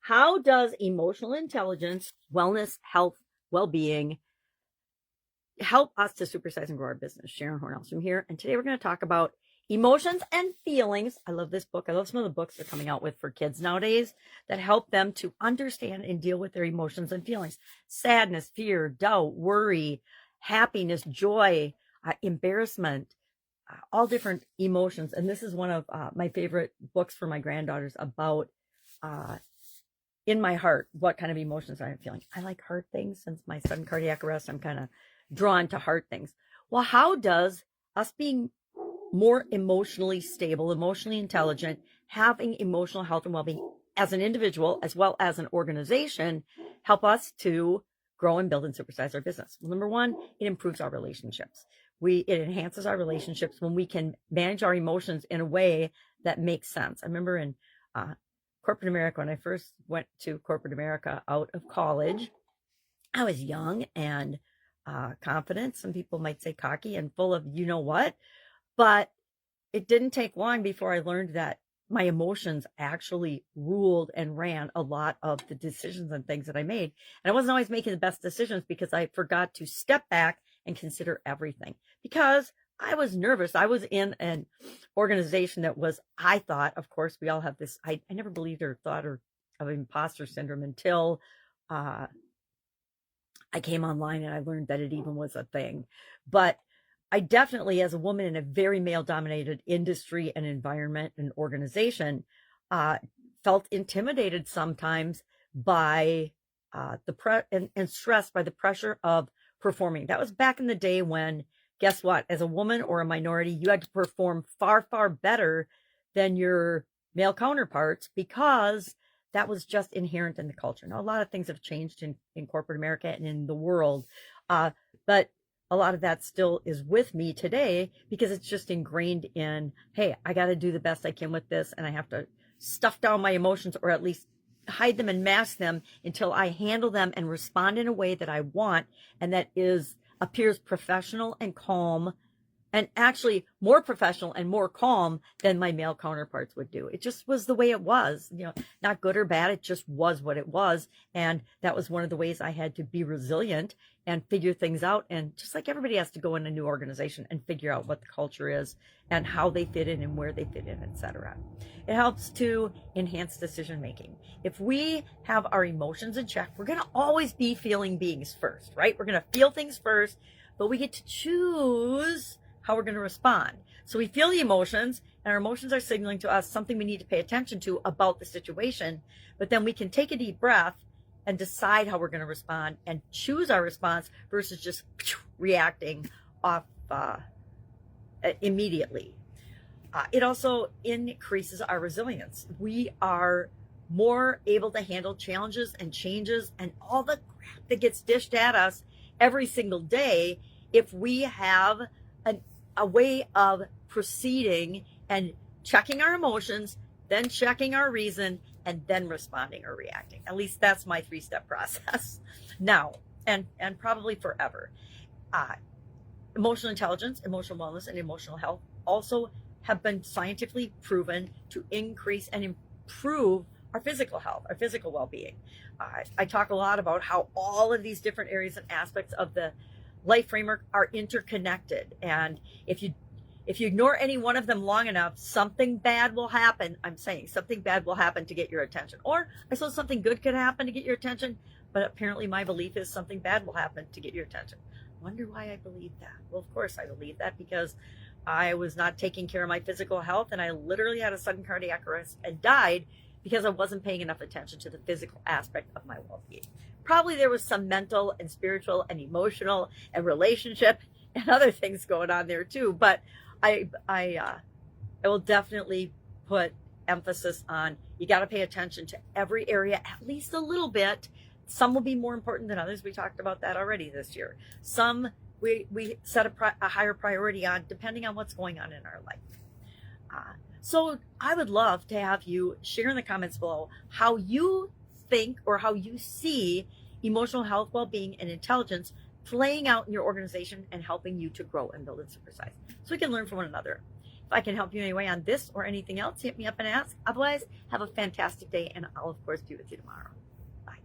How does emotional intelligence, wellness, health, well-being help us to supersize and grow our business? Sharon Horne-Ellstrom here, and today we're going to talk about emotions and feelings. I love this book. I love some of the books they're coming out with for kids nowadays that help them to understand and deal with their emotions and feelings. Sadness, fear, doubt, worry, happiness, joy, embarrassment, all different emotions. And this is one of my favorite books for my granddaughters about in my heart, what kind of emotions I'm feeling. I like heart things. Since my sudden cardiac arrest, I'm kind of drawn to heart things. Well, how does us being more emotionally stable, emotionally intelligent, having emotional health and well-being as an individual as well as an organization help us to grow and build and supersize our business? Well, number one, it improves our relationships. It enhances our relationships when we can manage our emotions in a way that makes sense. I remember in corporate America, when I first went to corporate America out of college, I was young and confident. Some people might say cocky and full of you know what, but it didn't take long before I learned that my emotions actually ruled and ran a lot of the decisions and things that I made. And I wasn't always making the best decisions because I forgot to step back and consider everything, because I was nervous. I was in an organization that was, I thought, of course, we all have this, I never believed or thought of imposter syndrome until I came online and I learned that it even was a thing. But I definitely, as a woman in a very male-dominated industry and environment and organization, felt intimidated sometimes by and stressed by the pressure of performing. That was back in the day when, guess what? As a woman or a minority, you had to perform far, far better than your male counterparts because that was just inherent in the culture. Now, a lot of things have changed in corporate America and in the world, but a lot of that still is with me today because it's just ingrained in, hey, I got to do the best I can with this, and I have to stuff down my emotions or at least hide them and mask them until I handle them and respond in a way that I want and that appears professional and calm, and actually more professional and more calm than my male counterparts would do. It just was the way it was, not good or bad. It just was what it was. And that was one of the ways I had to be resilient and figure things out. And just like everybody has to go in a new organization and figure out what the culture is and how they fit in and where they fit in, etc. It helps to enhance decision making. If we have our emotions in check, we're going to always be feeling beings first, right? We're going to feel things first, but we get to choose how we're going to respond. So we feel the emotions, and our emotions are signaling to us something we need to pay attention to about the situation, but then we can take a deep breath and decide how we're going to respond and choose our response versus just reacting off immediately. It also increases our resilience. We are more able to handle challenges and changes and all the crap that gets dished at us every single day if we have a way of proceeding and checking our emotions, then checking our reason, and then responding or reacting. At least that's my 3-step process now and probably forever. Emotional intelligence, emotional wellness, and emotional health also have been scientifically proven to increase and improve our physical health, our physical well-being. I talk a lot about how all of these different areas and aspects of the life framework are interconnected, and if you ignore any one of them long enough, something bad will happen. I'm saying something bad will happen to get your attention, or I suppose something good could happen to get your attention, but apparently my belief is something bad will happen to get your attention. Wonder why I believe that? Well, of course I believe that because I was not taking care of my physical health, and I literally had a sudden cardiac arrest and died because I wasn't paying enough attention to the physical aspect of my well-being. Probably there was some mental and spiritual and emotional and relationship and other things going on there too. But I will definitely put emphasis on, you got to pay attention to every area at least a little bit. Some will be more important than others. We talked about that already this year. Some we set a higher priority on depending on what's going on in our life. So I would love to have you share in the comments below how you think or how you see emotional health, well-being, and intelligence playing out in your organization and helping you to grow and build and supersize, so we can learn from one another. If I can help you in any way on this or anything else, hit me up and ask. Otherwise, have a fantastic day, and I'll, of course, be with you tomorrow. Bye.